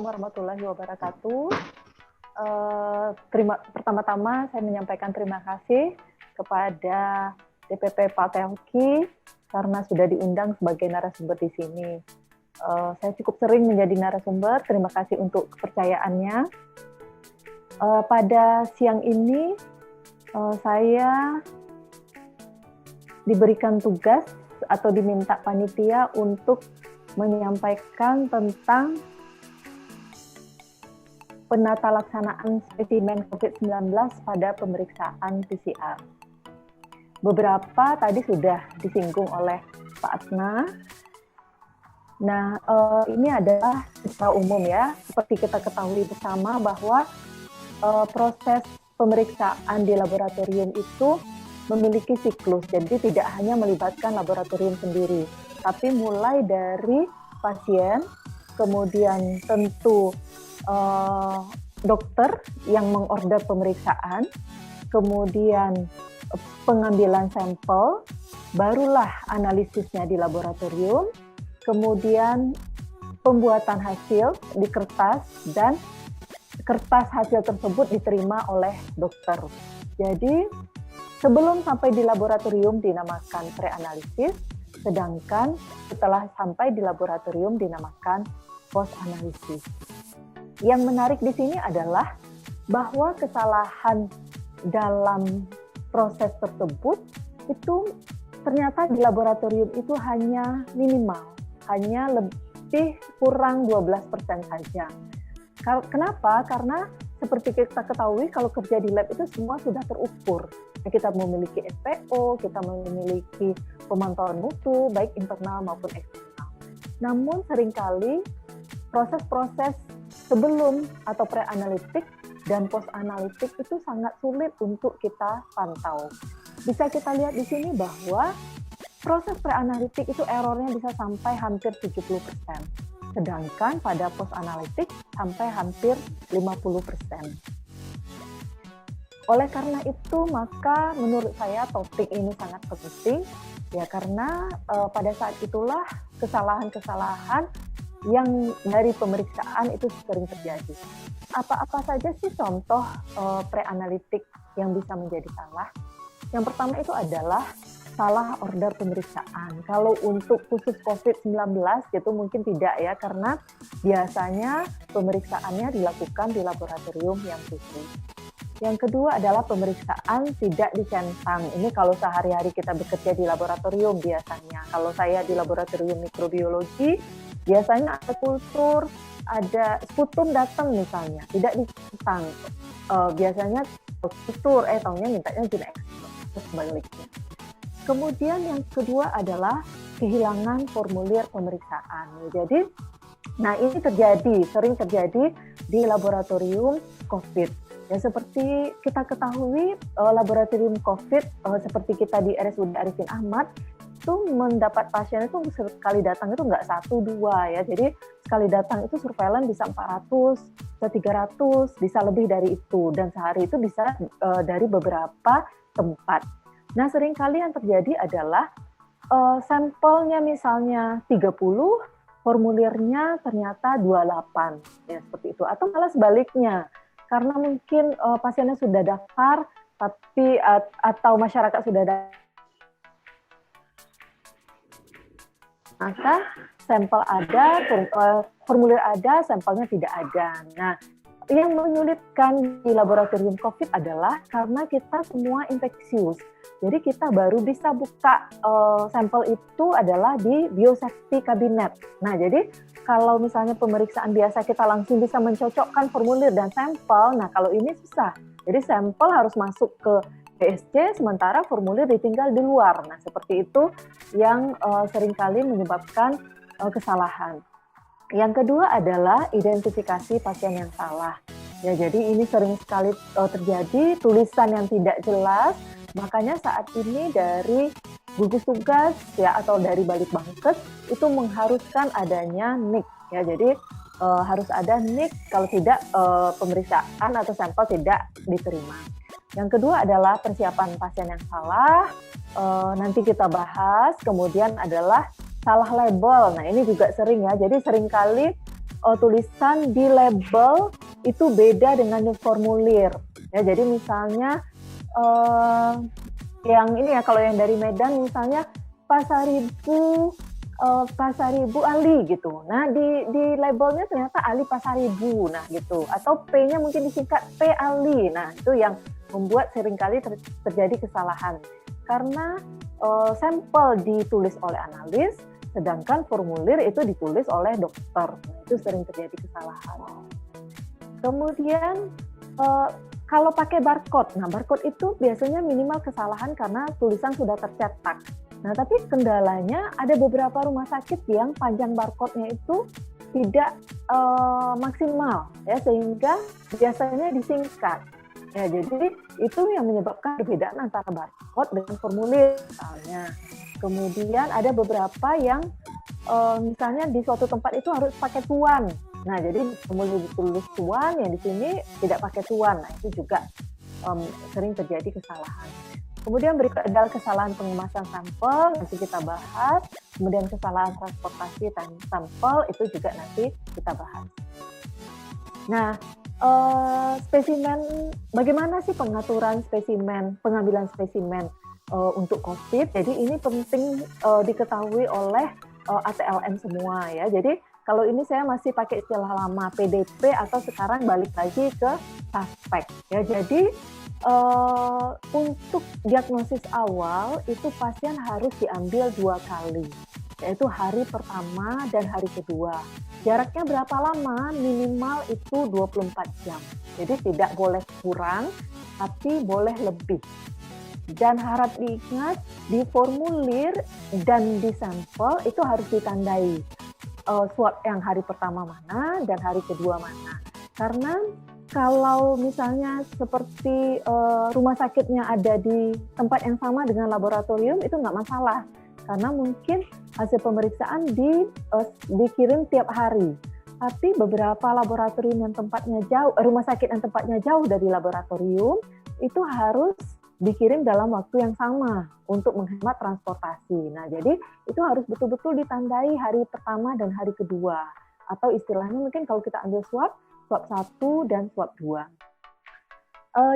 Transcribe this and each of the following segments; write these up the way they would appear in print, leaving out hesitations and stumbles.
warahmatullahi wabarakatuh. Pertama-tama saya menyampaikan terima kasih kepada DPP Pak Teoki karena sudah diundang sebagai narasumber di sini. Saya cukup sering menjadi narasumber. Terima kasih untuk kepercayaannya. Pada siang ini saya diberikan tugas atau diminta panitia untuk menyampaikan tentang penata laksanaan spesimen COVID-19 pada pemeriksaan PCR. Beberapa tadi sudah disinggung oleh Pak Atna. Nah, ini adalah secara umum ya, seperti kita ketahui bersama bahwa proses pemeriksaan di laboratorium itu memiliki siklus, jadi tidak hanya melibatkan laboratorium sendiri, tapi mulai dari pasien, kemudian tentu dokter yang mengorder pemeriksaan, kemudian pengambilan sampel, barulah analisisnya di laboratorium, kemudian pembuatan hasil di kertas, dan kertas hasil tersebut diterima oleh dokter. Jadi sebelum sampai di laboratorium dinamakan pre-analisis, sedangkan setelah sampai di laboratorium dinamakan post-analisis. Yang menarik di sini adalah bahwa kesalahan dalam proses tersebut itu ternyata di laboratorium itu hanya minimal, hanya lebih kurang 12% saja. Kenapa? Karena seperti kita ketahui kalau kerja di lab itu semua sudah terukur. Kita memiliki SPO, kita memiliki pemantauan mutu, baik internal maupun eksternal. Namun seringkali proses-proses sebelum atau pre-analitik dan post-analitik itu sangat sulit untuk kita pantau. Bisa kita lihat di sini bahwa proses pre-analitik itu errornya bisa sampai hampir 70%. Sedangkan pada post-analitik sampai hampir 50%. Oleh karena itu, maka menurut saya topik ini sangat penting, ya karena pada saat itulah kesalahan-kesalahan yang dari pemeriksaan itu sering terjadi. Apa-apa saja sih contoh pre-analitik yang bisa menjadi salah? Yang pertama itu adalah salah order pemeriksaan. Kalau untuk khusus COVID-19 gitu mungkin tidak ya, karena biasanya pemeriksaannya dilakukan di laboratorium yang khusus. Yang kedua adalah pemeriksaan tidak dicentang. Ini kalau sehari-hari kita bekerja di laboratorium biasanya. Kalau saya di laboratorium mikrobiologi, biasanya ada kultur, ada sputum datang misalnya, tidak dicentang. Biasanya kultur, tahunya mintanya gene ekspor, terus sebaliknya. Kemudian yang kedua adalah kehilangan formulir pemeriksaan. Jadi, nah ini sering terjadi di laboratorium COVID. Ya seperti kita ketahui laboratorium COVID seperti kita di RSUD Arifin Ahmad itu mendapat pasien itu sekali datang itu nggak 1-2 ya. Jadi sekali datang itu surveillance bisa 400, bisa 300, bisa lebih dari itu, dan sehari itu bisa dari beberapa tempat. Nah seringkali yang terjadi adalah sampelnya misalnya 30, formulirnya ternyata 28 ya seperti itu, atau malah sebaliknya. Karena mungkin pasiennya sudah daftar, tapi atau masyarakat sudah daftar, maka sampel ada, formulir ada, sampelnya tidak ada. Nah, yang menyulitkan di laboratorium COVID adalah karena kita semua infeksius. Jadi kita baru bisa buka sampel itu adalah di biosafety cabinet. Nah, jadi kalau misalnya pemeriksaan biasa kita langsung bisa mencocokkan formulir dan sampel, nah kalau ini susah. Jadi sampel harus masuk ke BSC, sementara formulir ditinggal di luar. Nah seperti itu yang seringkali menyebabkan kesalahan. Yang kedua adalah identifikasi pasien yang salah. Ya, jadi ini sering sekali terjadi, tulisan yang tidak jelas. Makanya saat ini dari gugus tugas ya atau dari Balitbangkes itu mengharuskan adanya NIK ya. Jadi harus ada NIK, kalau tidak pemeriksaan atau sampel tidak diterima. Yang kedua adalah persiapan pasien yang salah, nanti kita bahas. Kemudian adalah salah label. Nah ini juga sering ya, jadi seringkali tulisan di label itu beda dengan di formulir. Ya, jadi misalnya yang ini ya, kalau yang dari Medan misalnya Pasaribu Ali gitu. Nah, di labelnya ternyata Ali Pasaribu, nah gitu. Atau P-nya mungkin disingkat P Ali. Nah, itu yang membuat seringkali terjadi kesalahan. Karena sampel ditulis oleh analis, sedangkan formulir itu ditulis oleh dokter. Nah, itu sering terjadi kesalahan. Kemudian kalau pakai barcode, nah barcode itu biasanya minimal kesalahan karena tulisan sudah tercetak. Nah, tapi kendalanya ada beberapa rumah sakit yang panjang barcode-nya itu tidak maksimal, ya, sehingga biasanya disingkat. Ya, jadi itu yang menyebabkan perbedaan antara barcode dengan formulir misalnya. Kemudian ada beberapa yang misalnya di suatu tempat itu harus pakai tuan. Nah, jadi formulir ditulis tuan, yang di sini tidak pakai tuan. Nah, itu juga sering terjadi kesalahan. Kemudian berikut adalah kesalahan pengemasan sampel, nanti kita bahas. Kemudian kesalahan transportasi sampel, itu juga nanti kita bahas. Nah, spesimen, bagaimana sih pengaturan spesimen, pengambilan spesimen untuk COVID? Jadi ini penting diketahui oleh ATLN semua ya. Jadi kalau ini saya masih pakai istilah lama PDP atau sekarang balik lagi ke suspek ya. Jadi untuk diagnosis awal itu pasien harus diambil 2 kali, yaitu hari pertama dan hari kedua. Jaraknya berapa lama? Minimal itu 24 jam. Jadi tidak boleh kurang, tapi boleh lebih. Dan harap diingat, di formulir dan di sampel itu harus ditandai swab yang hari pertama mana dan hari kedua mana. Karena kalau misalnya seperti rumah sakitnya ada di tempat yang sama dengan laboratorium, itu nggak masalah. Karena mungkin hasil pemeriksaan dikirim tiap hari. Tapi beberapa laboratorium yang tempatnya jauh, rumah sakit yang tempatnya jauh dari laboratorium, itu harus dikirim dalam waktu yang sama untuk menghemat transportasi. Nah, jadi itu harus betul-betul ditandai hari pertama dan hari kedua. Atau istilahnya mungkin kalau kita ambil swab 1 dan swab 2.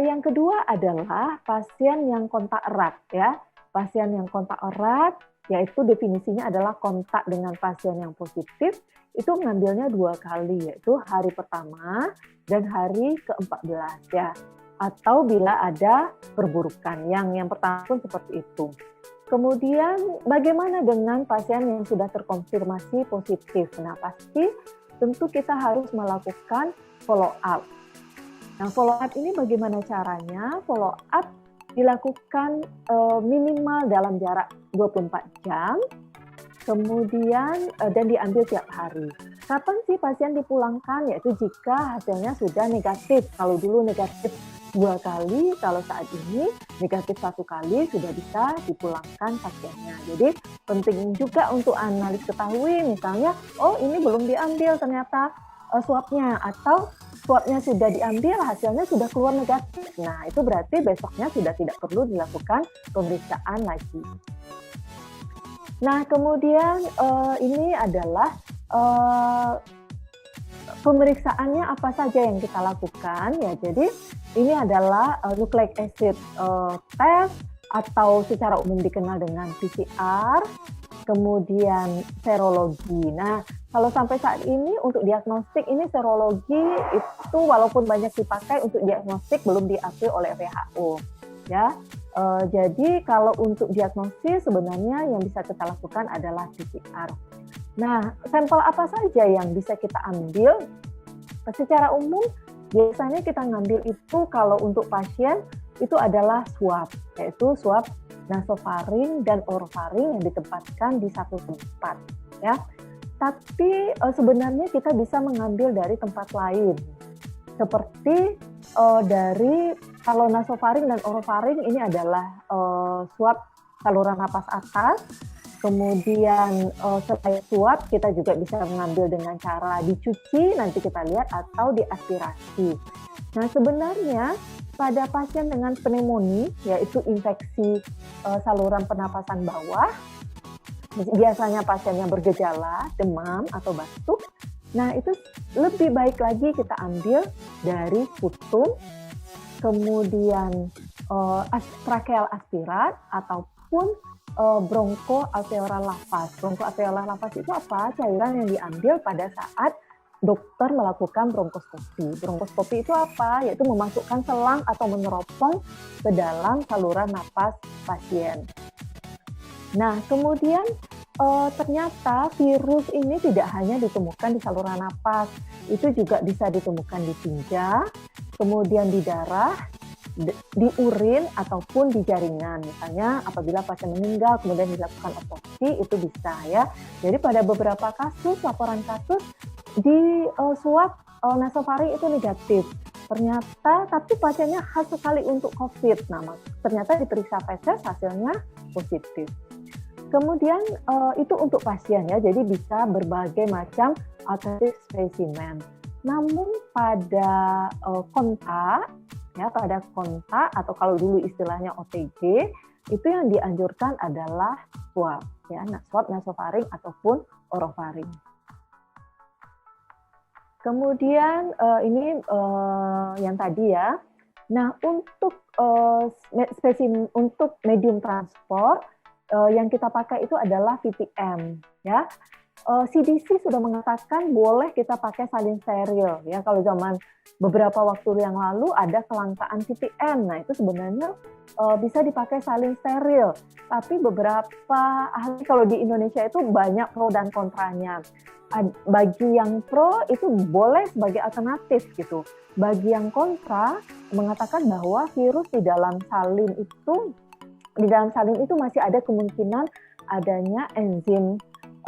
Yang kedua adalah pasien yang kontak erat ya. Pasien yang kontak erat, yaitu definisinya adalah kontak dengan pasien yang positif, itu ngambilnya 2 kali, yaitu hari pertama dan hari ke-14 ya. Atau bila ada perburukan, yang pertama pun seperti itu. Kemudian bagaimana dengan pasien yang sudah terkonfirmasi positif? Nah, pasti tentu kita harus melakukan follow up. Nah, follow up ini bagaimana caranya? Follow up dilakukan minimal dalam jarak 24 jam, kemudian dan diambil tiap hari. Kapan sih pasien dipulangkan? Yaitu jika hasilnya sudah negatif. Kalau dulu negatif 2 kali, kalau saat ini negatif 1 kali sudah bisa dipulangkan pasiennya. Jadi penting juga untuk analis ketahui, misalnya, oh ini belum diambil ternyata swabnya, atau swabnya sudah diambil, hasilnya sudah keluar negatif. Nah, itu berarti besoknya sudah tidak perlu dilakukan pemeriksaan lagi. Nah, kemudian ini adalah pemeriksaannya apa saja yang kita lakukan ya. Jadi ini adalah nucleic acid test atau secara umum dikenal dengan PCR, kemudian serologi. Nah, kalau sampai saat ini untuk diagnostik ini serologi itu walaupun banyak dipakai untuk diagnostik belum diakui oleh WHO ya. Jadi kalau untuk diagnosis sebenarnya yang bisa kita lakukan adalah PCR. Nah, sampel apa saja yang bisa kita ambil? Secara umum, biasanya kita ngambil itu kalau untuk pasien itu adalah swab, yaitu swab nasofaring dan orofaring yang ditempatkan di satu tempat, ya. Tapi sebenarnya kita bisa mengambil dari tempat lain, seperti dari kalau nasofaring dan orofaring ini adalah swab saluran napas atas. Kemudian selain swab kita juga bisa mengambil dengan cara dicuci, nanti kita lihat, atau diaspirasi. Nah, sebenarnya pada pasien dengan pneumonia, yaitu infeksi saluran pernapasan bawah, biasanya pasien yang bergejala demam atau batuk, Nah, itu lebih baik lagi kita ambil dari sputum, kemudian tracheal aspirat ataupun bronchoalveolar lavas. Bronchoalveolar lavas itu apa? Cairan yang diambil pada saat dokter melakukan bronkoskopi. Bronkoskopi itu apa? Yaitu memasukkan selang atau meneropong ke dalam saluran napas pasien. Nah, kemudian ternyata virus ini tidak hanya ditemukan di saluran napas, itu juga bisa ditemukan di tinja, kemudian di darah, di urin ataupun di jaringan. Misalnya apabila pasien meninggal kemudian dilakukan otopsi itu bisa ya. Jadi pada beberapa kasus, laporan kasus di swab nasofaring itu negatif. Ternyata tapi pasiennya khas sekali untuk COVID. Nah, ternyata diperiksa feses hasilnya positif. Kemudian itu untuk pasien ya, jadi bisa berbagai macam alternatif spesimen. Namun pada kontak atau kalau dulu istilahnya OTG, itu yang dianjurkan adalah swab, ya, swab nasofaring ataupun orofaring. Kemudian ini yang tadi ya. Nah, untuk untuk medium transport yang kita pakai itu adalah VTM, ya. CDC sudah mengatakan boleh kita pakai salin steril, ya. Kalau zaman beberapa waktu yang lalu ada kelangkaan VTM, nah itu sebenarnya bisa dipakai salin steril. Tapi beberapa ahli kalau di Indonesia itu banyak pro dan kontranya. Bagi yang pro itu boleh sebagai alternatif gitu. Bagi yang kontra mengatakan bahwa virus di dalam salin itu masih ada kemungkinan adanya enzim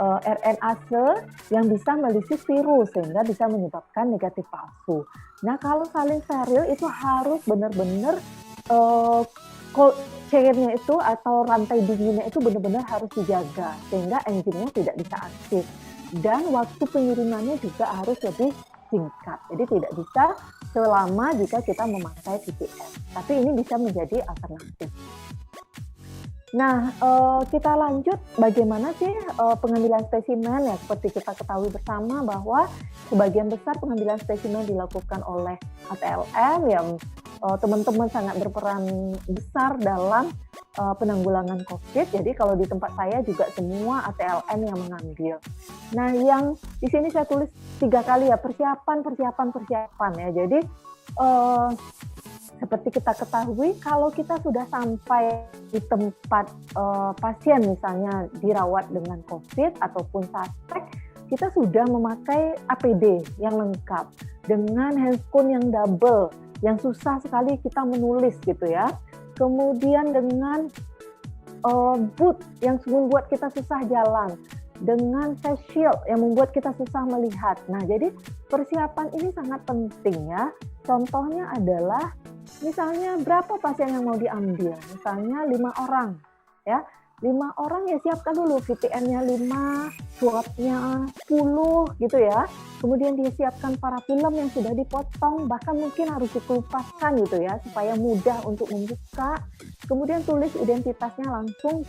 RNase yang bisa melisis virus sehingga bisa menyebabkan negatif palsu. Nah, kalau salin steril itu harus benar-benar cold chain-nya itu atau rantai dinginnya itu benar-benar harus dijaga sehingga enzimnya tidak bisa aktif. Dan waktu pengirimannya juga harus lebih singkat. Jadi tidak bisa selama jika kita memakai VTM. Tapi ini bisa menjadi alternatif. Nah, kita lanjut bagaimana sih pengambilan spesimen ya, seperti kita ketahui bersama bahwa sebagian besar pengambilan spesimen dilakukan oleh ATLM yang teman-teman sangat berperan besar dalam penanggulangan COVID. Jadi kalau di tempat saya juga semua ATLM yang mengambil. Nah, yang di sini saya tulis 3 kali ya, persiapan ya. Jadi seperti kita ketahui, kalau kita sudah sampai di tempat pasien misalnya dirawat dengan COVID ataupun suspek, kita sudah memakai APD yang lengkap dengan handphone yang double, yang susah sekali kita menulis gitu ya. Kemudian dengan boot yang membuat kita susah jalan, dengan face shield yang membuat kita susah melihat. Nah, jadi persiapan ini sangat penting ya. Contohnya adalah misalnya berapa pasien yang mau diambil? Misalnya 5 orang, ya. 5 orang ya siapkan dulu VTM-nya 5, swab-nya 10 gitu ya. Kemudian disiapkan para film yang sudah dipotong, bahkan mungkin harus dikelupaskan gitu ya, supaya mudah untuk membuka. Kemudian tulis identitasnya langsung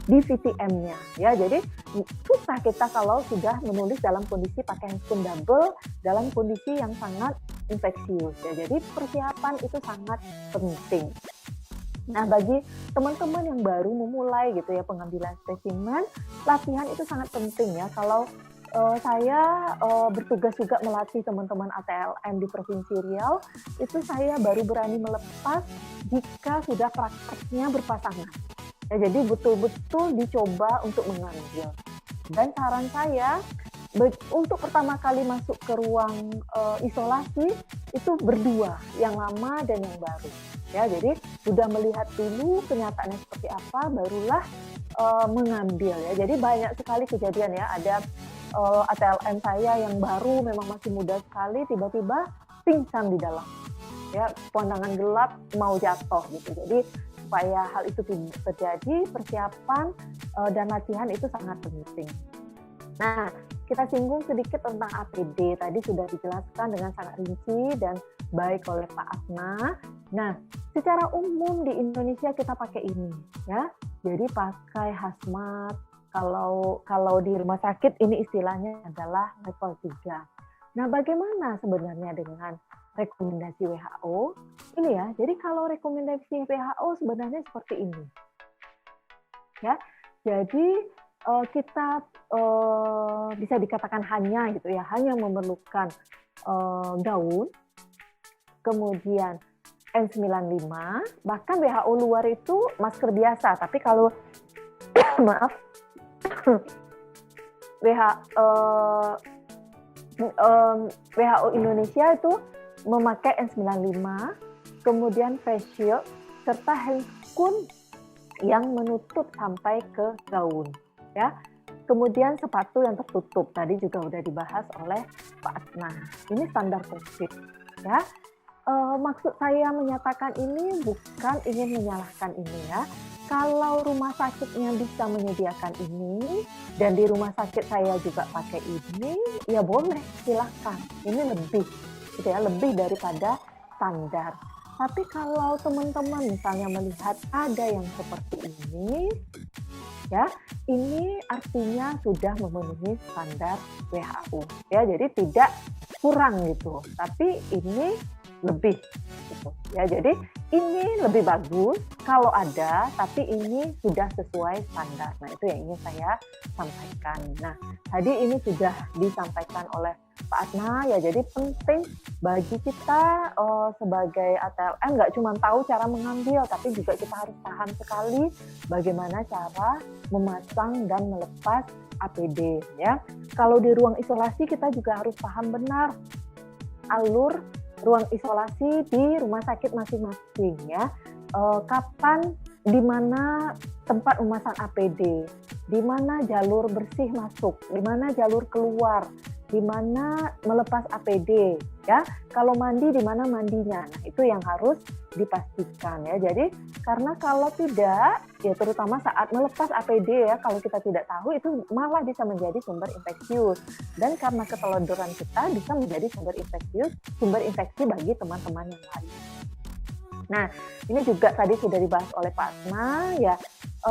di VTM-nya ya. Jadi susah kita kalau sudah menulis dalam kondisi pakai handphone double, dalam kondisi yang sangat infeksius ya. Jadi persiapan itu sangat penting. Nah, bagi teman-teman yang baru memulai gitu ya pengambilan spesimen, latihan itu sangat penting ya. Kalau saya bertugas juga melatih teman-teman ATLM di Provinsi Riau, itu saya baru berani melepas jika sudah prakteknya berpasangan. Ya, jadi betul-betul dicoba untuk mengambil. Dan saran saya, untuk pertama kali masuk ke ruang isolasi itu berdua, yang lama dan yang baru. Ya, jadi sudah melihat dulu kenyataannya seperti apa, barulah mengambil ya. Jadi banyak sekali kejadian ya, ada ATLM saya yang baru memang masih muda sekali, tiba-tiba pingsan di dalam. Ya, pandangan gelap mau jatuh gitu. Jadi supaya hal itu tidak terjadi, persiapan dan latihan itu sangat penting. Nah, kita singgung sedikit tentang APD. Tadi sudah dijelaskan dengan sangat rinci dan baik oleh Pak Asna. Nah, secara umum di Indonesia kita pakai ini, ya. Jadi pakai hazmat, Kalau kalau di rumah sakit ini istilahnya adalah level 3. Nah, bagaimana sebenarnya dengan rekomendasi WHO? Ini ya, jadi kalau rekomendasi WHO sebenarnya seperti ini, ya. Jadi kita bisa dikatakan hanya gitu ya, hanya memerlukan gaun, kemudian N95, bahkan WHO luar itu masker biasa. Tapi kalau maaf, WHO Indonesia itu memakai N95, kemudian face shield, serta handskun yang menutup sampai ke gaun, ya. Kemudian sepatu yang tertutup, tadi juga sudah dibahas oleh Pak Atma. Ini standar COVID, ya. Maksud saya menyatakan ini bukan ingin menyalahkan ini ya. Kalau rumah sakitnya bisa menyediakan ini, dan di rumah sakit saya juga pakai ini, ya boleh, silahkan. Ini lebih, gitu ya, lebih daripada standar. Tapi kalau teman-teman misalnya melihat ada yang seperti ini, ya, ini artinya sudah memenuhi standar WHO. Ya, jadi tidak kurang gitu, tapi ini lebih gitu. Ya, jadi ini lebih bagus kalau ada, tapi ini sudah sesuai standar. Nah, itu yang ingin saya sampaikan. Nah, tadi ini sudah disampaikan oleh Pak Atma, ya, jadi penting bagi kita sebagai ATLN nggak cuma tahu cara mengambil, tapi juga kita harus paham sekali bagaimana cara memasang dan melepas APD. Ya, kalau di ruang isolasi kita juga harus paham benar alur ruang isolasi di rumah sakit masing-masing, ya. Kapan, di mana tempat memasang APD, di mana jalur bersih masuk, di mana jalur keluar, di mana melepas APD, ya. Kalau mandi, di mana mandinya. Nah, itu yang harus dipastikan, ya. Jadi karena kalau tidak, ya terutama saat melepas APD, ya, kalau kita tidak tahu itu malah bisa menjadi sumber infeksius, dan karena keteledoran kita bisa menjadi sumber infeksi bagi teman-teman yang lain. Nah, ini juga tadi sudah dibahas oleh Pak Atma, ya.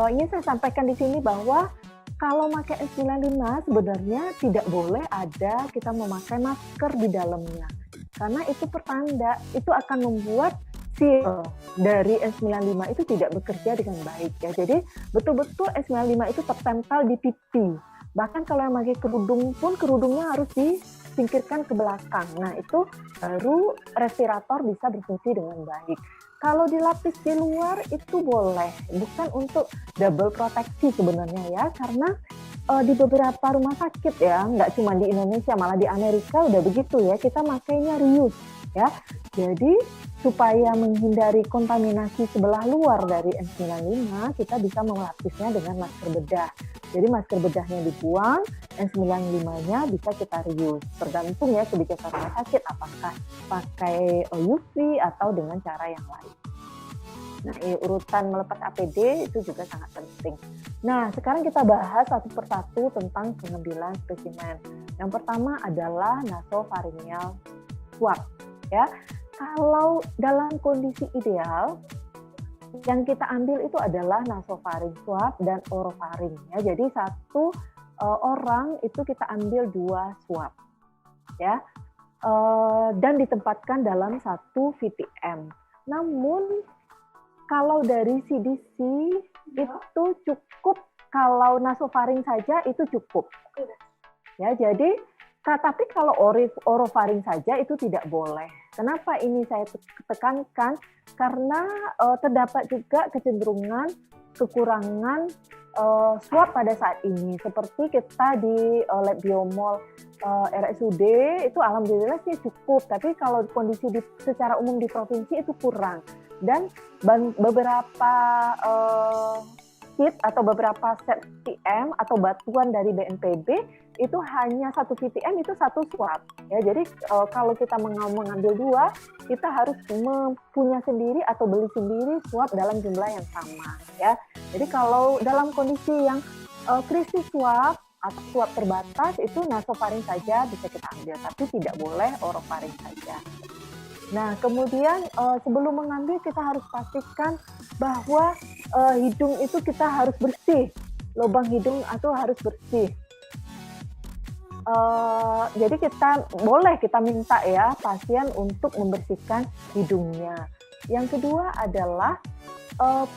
Ingin saya sampaikan di sini bahwa kalau pakai N95 sebenarnya tidak boleh ada kita memakai masker di dalamnya, karena itu pertanda, itu akan membuat seal dari N95 itu tidak bekerja dengan baik, ya. Jadi betul-betul N95 itu tertempel di pipi. Bahkan kalau yang pakai kerudung pun, kerudungnya harus disingkirkan ke belakang. Nah, itu baru respirator bisa berfungsi dengan baik. Kalau dilapis di luar itu boleh, bukan untuk double proteksi sebenarnya, ya, karena di beberapa rumah sakit, ya, nggak cuma di Indonesia, malah di Amerika udah begitu, ya, kita makainya reuse, ya. Jadi supaya menghindari kontaminasi sebelah luar dari N95, kita bisa melapisnya dengan masker bedah. Jadi masker bedahnya dibuang, N95-nya bisa kita reuse. Tergantung, ya, kebijakan rumah sakit, apakah pakai UV atau dengan cara yang lain. Nah, urutan melepas APD itu juga sangat penting. Nah, sekarang kita bahas satu persatu tentang pengambilan spesimen. Yang pertama adalah nasopharyngeal swab, ya. Kalau dalam kondisi ideal, yang kita ambil itu adalah nasopharynx swab dan oropharynx, ya. Jadi satu orang itu kita ambil 2 swab, ya, dan ditempatkan dalam satu VTM. Namun kalau dari CDC itu cukup, kalau nasopharynx saja itu cukup, ya. Jadi tapi kalau oropharynx saja itu tidak boleh. Kenapa ini saya tekankan? Karena terdapat juga kecenderungan kekurangan swab pada saat ini. Seperti kita di lab biomol RSUD itu alhamdulillah sih cukup, tapi kalau kondisi secara umum di provinsi itu kurang. Dan beberapa kit atau beberapa set VTM atau bantuan dari BNPB itu hanya satu VTM itu satu swab, ya. Jadi kalau kita mengambil 2, kita harus punya sendiri atau beli sendiri swab dalam jumlah yang sama, ya. Jadi kalau dalam kondisi yang krisis swab atau swab terbatas itu nasopharynx saja bisa kita ambil, tapi tidak boleh oropharynx saja. Nah, kemudian sebelum mengambil kita harus pastikan bahwa hidung itu kita harus bersih, lubang hidung itu harus bersih. Jadi boleh kita minta ya pasien untuk membersihkan hidungnya. Yang kedua adalah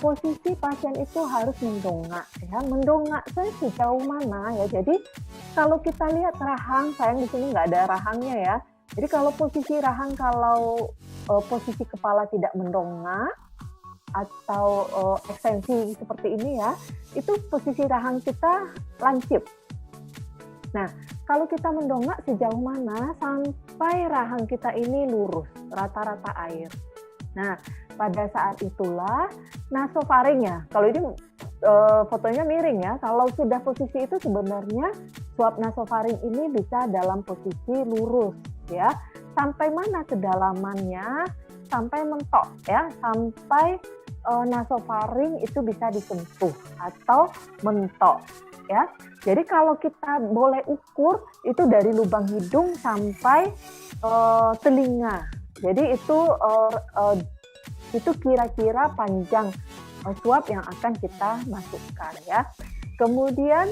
posisi pasien itu harus mendongak ya. Mendongak saya sejauh mana ya. Jadi kalau kita lihat rahang, sayang di sini nggak ada rahangnya ya. Jadi kalau posisi rahang, kalau posisi kepala tidak mendongak atau ekstensi seperti ini ya, itu posisi rahang kita lancip. Nah, kalau kita mendongak sejauh mana sampai rahang kita ini lurus, rata-rata air. Nah, pada saat itulah nasofaring ya. Kalau ini fotonya miring ya. Kalau sudah posisi itu sebenarnya suap nasofaring ini bisa dalam posisi lurus ya. Sampai mana kedalamannya? Sampai mentok ya. Sampai nasofaring itu bisa disentuh atau mentok ya. Jadi kalau kita boleh ukur itu dari lubang hidung sampai telinga. Jadi itu kira-kira panjang suap yang akan kita masukkan ya. Kemudian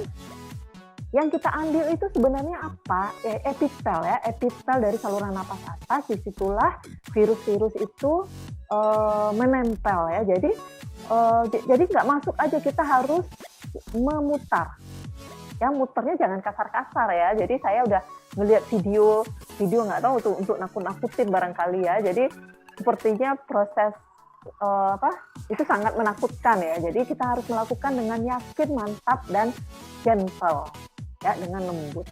yang kita ambil itu sebenarnya apa? Epitel ya, epitel dari saluran napas atas. Disitulah virus-virus itu menempel ya. Jadi nggak masuk aja, kita harus memutar. Ya, muternya jangan kasar-kasar ya. Jadi saya udah ngelihat video nggak tahu untuk nakut-nakutin barangkali ya. Jadi sepertinya proses itu sangat menakutkan ya. Jadi kita harus melakukan dengan yakin, mantap, dan gentle ya, dengan lembut.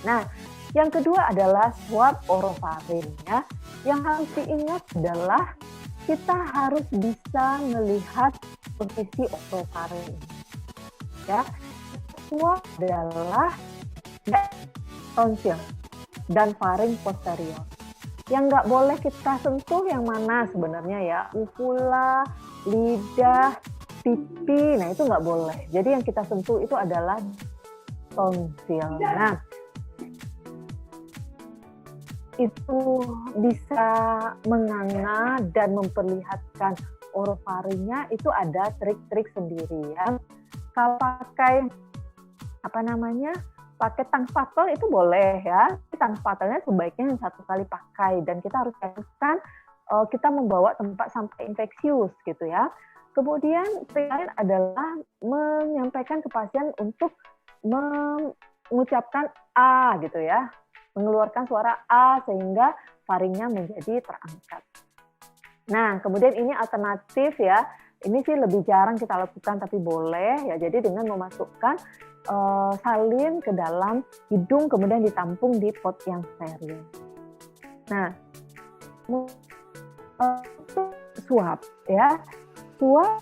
Nah, yang kedua adalah swab orofaring ya. Yang harus diingat adalah kita harus bisa melihat posisi orofaring ya. Swab adalah tonsil dan faring posterior. Yang nggak boleh kita sentuh yang mana sebenarnya ya? Uvula, lidah, pipi, nah itu nggak boleh. Jadi yang kita sentuh itu adalah tonsil. Nah, itu bisa menganga dan memperlihatkan orofaringnya, itu ada trik-trik sendiri ya. Kalau pakai pakai tang spatel itu boleh ya. Tang spatelnya sebaiknya yang satu kali pakai, dan kita harus pastikan kita membawa tempat sampai infeksius gitu ya. Kemudian trik lain adalah menyampaikan ke pasien untuk mengucapkan A gitu ya, mengeluarkan suara A sehingga faringnya menjadi terangkat. Nah, kemudian ini alternatif ya. Ini sih lebih jarang kita lakukan tapi boleh ya. Jadi dengan memasukkan salin ke dalam hidung kemudian ditampung di pot yang steril. Nah, suap ya. Suap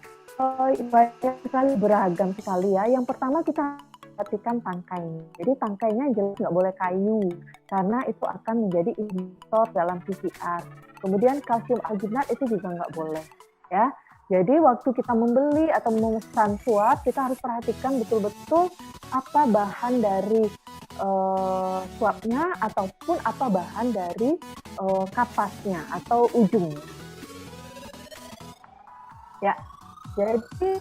banyak sekali, beragam sekali ya. Yang pertama kita perhatikan tangkainya. Jadi tangkainya jelas nggak boleh kayu karena itu akan menjadi inhibitor dalam PCR. Kemudian kalsium alginat itu juga nggak boleh ya. Jadi waktu kita membeli atau memesan suap, kita harus perhatikan betul-betul apa bahan dari suapnya ataupun apa bahan dari kapasnya atau ujungnya. Ya, jadi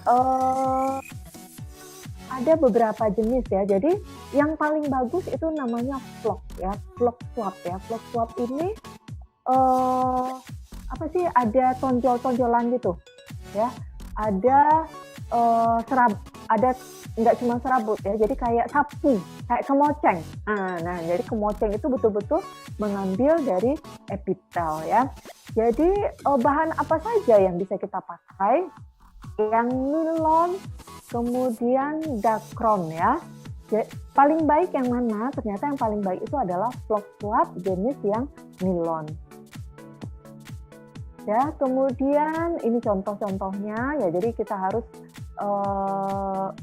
ada beberapa jenis ya. Jadi yang paling bagus itu namanya vlog ya, vlog swab ya. Vlog swab ini ada tonjol-tonjolan gitu. Ya, ada ada nggak cuma serabut ya, jadi kayak sapu, kayak kemoceng. Nah, jadi kemoceng itu betul-betul mengambil dari epitel ya. Jadi bahan apa saja yang bisa kita pakai? Yang nilon, kemudian dacron ya. Jadi, paling baik yang mana? Ternyata yang paling baik itu adalah vlog swab jenis yang nilon. Ya, kemudian ini contoh-contohnya ya. Jadi kita harus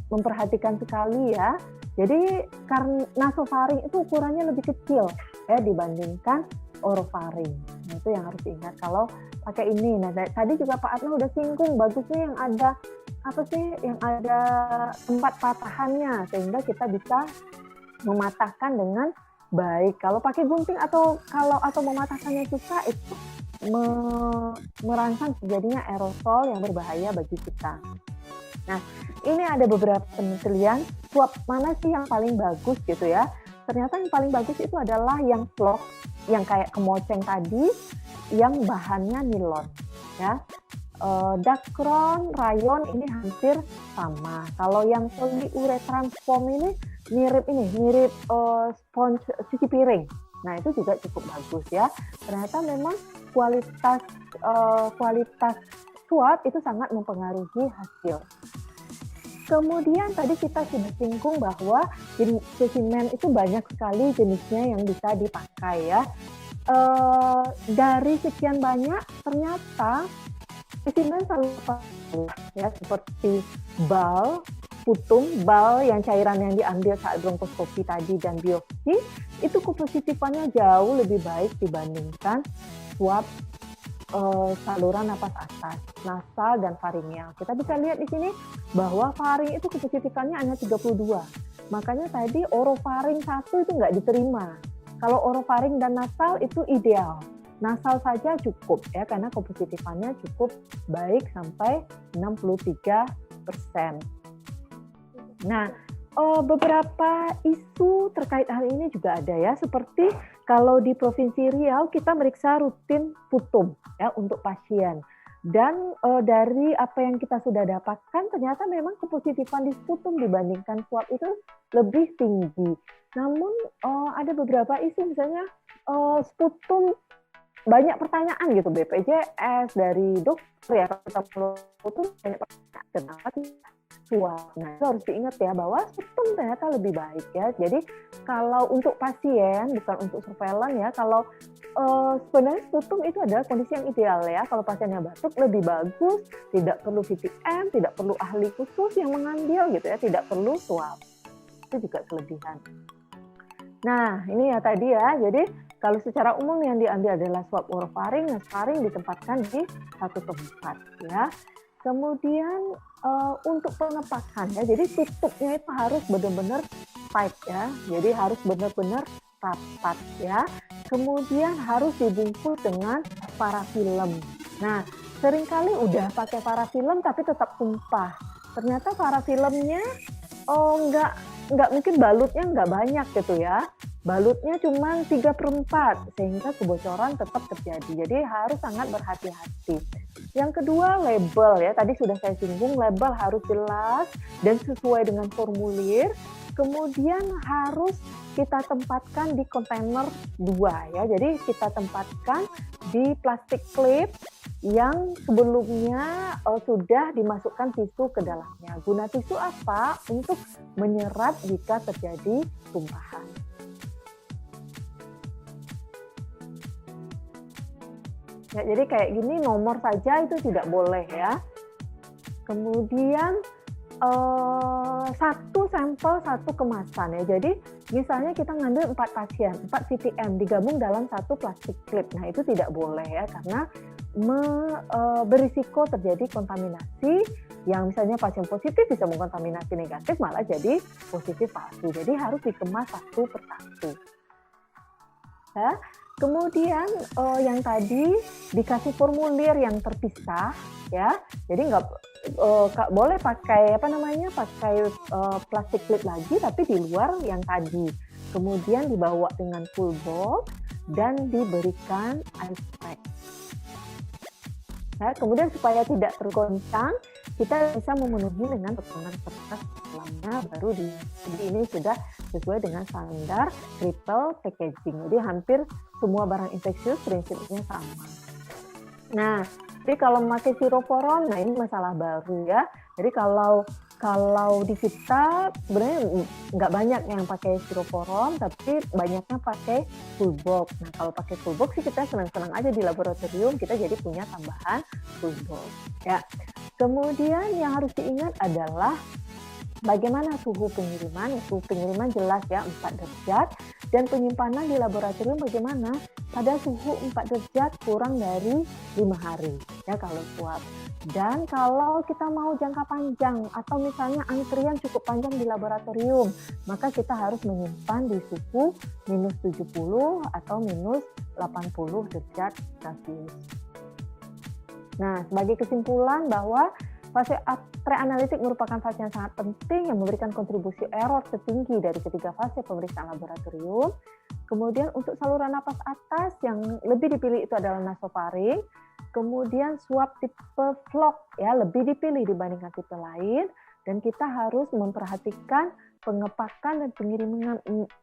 memperhatikan sekali ya. Jadi karena nasofaring itu ukurannya lebih kecil ya dibandingkan orofaring. Nah, itu yang harus diingat kalau pakai ini. Nah, tadi juga Pak Atma udah singgung, bagusnya yang ada yang ada tempat patahannya sehingga kita bisa mematahkan dengan baik. Kalau pakai gunting atau mematahkannya susah, itu merangsang terjadinya aerosol yang berbahaya bagi kita. Nah, ini ada beberapa penelitian, swab mana sih yang paling bagus gitu ya. Ternyata yang paling bagus itu adalah yang vlog, yang kayak kemoceng tadi, yang bahannya nilon ya. Dacron, rayon ini hampir sama. Kalau yang polyurethane foam ini mirip sponge cuci piring. Nah, itu juga cukup bagus ya. Ternyata memang kualitas swab itu sangat mempengaruhi hasil. Kemudian tadi kita sudah singgung bahwa spesimen itu banyak sekali jenisnya yang bisa dipakai ya. Dari sekian banyak ternyata spesimen selalu ya, seperti bal, putung, bal yang cairan yang diambil saat bronkoskopi tadi dan biopsi, itu kepositifannya jauh lebih baik dibandingkan swab saluran napas atas, nasal dan faringeal. Kita bisa lihat di sini bahwa faring itu kepositifannya hanya 32. Makanya tadi orofaring 1 itu nggak diterima. Kalau orofaring dan nasal itu ideal. Nasal saja cukup ya, karena kepositifannya cukup baik sampai 63%. Nah, beberapa isu terkait hal ini juga ada ya, seperti kalau di Provinsi Riau kita meriksa rutin putum ya untuk pasien. Dan dari apa yang kita sudah dapatkan, ternyata memang kepositifan di sputum dibandingkan swab itu lebih tinggi. Namun ada beberapa isu, misalnya sputum banyak pertanyaan gitu, BPJS dari dokter ya, kalau kita putum banyak pertanyaan kenapa swab. Nah, itu harus diingat ya bahwa sputum ternyata lebih baik ya. Jadi kalau untuk pasien, bukan untuk surveillance ya, kalau sebenarnya sputum itu adalah kondisi yang ideal ya. Kalau pasiennya batuk lebih bagus, tidak perlu VTM, tidak perlu ahli khusus yang mengambil gitu ya, tidak perlu swab. Itu juga kelebihan. Nah, ini ya tadi ya. Jadi kalau secara umum yang diambil adalah swab orofaring, nasofaring ditempatkan di satu tempat ya. Kemudian untuk pengepakan ya, jadi tutupnya itu harus benar-benar tight ya. Jadi harus benar-benar rapat ya. Kemudian harus dibungkus dengan parafilm. Nah, seringkali udah pakai parafilm tapi tetap tumpah. Ternyata parafilmnya nggak mungkin balutnya nggak banyak gitu ya. Balutnya cuma 3/4 sehingga kebocoran tetap terjadi. Jadi harus sangat berhati-hati. Yang kedua, label ya. Tadi sudah saya singgung, label harus jelas dan sesuai dengan formulir. Kemudian harus kita tempatkan di kontainer 2 ya. Jadi kita tempatkan di plastik clip yang sebelumnya sudah dimasukkan tisu ke dalamnya. Guna tisu apa? Untuk menyerap jika terjadi tumpahan. Ya, jadi kayak gini nomor saja itu tidak boleh ya. Kemudian satu sampel satu kemasan ya. Jadi misalnya kita ngambil 4 pasien, 4 VTM digabung dalam satu plastik clip. Nah, itu tidak boleh ya, karena berisiko terjadi kontaminasi yang misalnya pasien positif bisa mengkontaminasi negatif malah jadi positif palsu. Jadi harus dikemas satu persatu. Ya. Kemudian yang tadi dikasih formulir yang terpisah ya. Jadi nggak boleh pakai pakai plastik clip lagi tapi di luar yang tadi. Kemudian dibawa dengan full box dan diberikan ice pack. Ya, kemudian supaya tidak tergoncang, kita bisa memenuhi dengan potongan kertas dalamnya baru jadi ini sudah sesuai dengan standar triple packaging. Jadi hampir semua barang infeksius prinsipnya sama. Nah, jadi kalau memakai siroporon, nah ini masalah baru ya. Jadi kalau di kita sebenarnya nggak banyak yang pakai siroporon, tapi banyaknya pakai full box. Nah, kalau pakai full box sih kita senang-senang aja di laboratorium, kita jadi punya tambahan full box. Ya. Kemudian yang harus diingat adalah bagaimana suhu pengiriman. Suhu pengiriman jelas ya 4 derajat, dan penyimpanan di laboratorium bagaimana? Pada suhu 4 derajat kurang dari 5 hari ya kalau swab. Dan kalau kita mau jangka panjang atau misalnya antrian cukup panjang di laboratorium, maka kita harus menyimpan di suhu -70 atau -80 derajat Celcius. Nah, sebagai kesimpulan bahwa Fase preanalitik merupakan fase yang sangat penting yang memberikan kontribusi error tertinggi dari ketiga fase pemeriksaan laboratorium. Kemudian untuk saluran napas atas yang lebih dipilih itu adalah nasofaring. Kemudian swab tipe vlog ya lebih dipilih dibandingkan tipe lain, dan kita harus memperhatikan pengepakan dan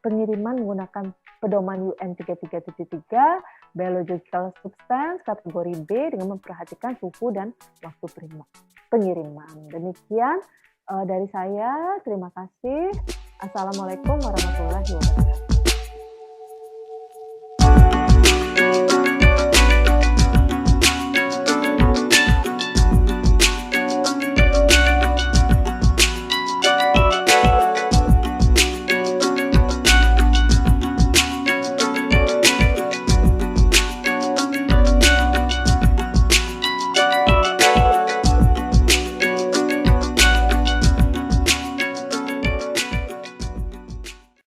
pengiriman menggunakan pedoman UN 3373 biological substance kategori B dengan memperhatikan suhu dan waktu pengiriman. Demikian dari saya, terima kasih. Assalamualaikum warahmatullahi wabarakatuh.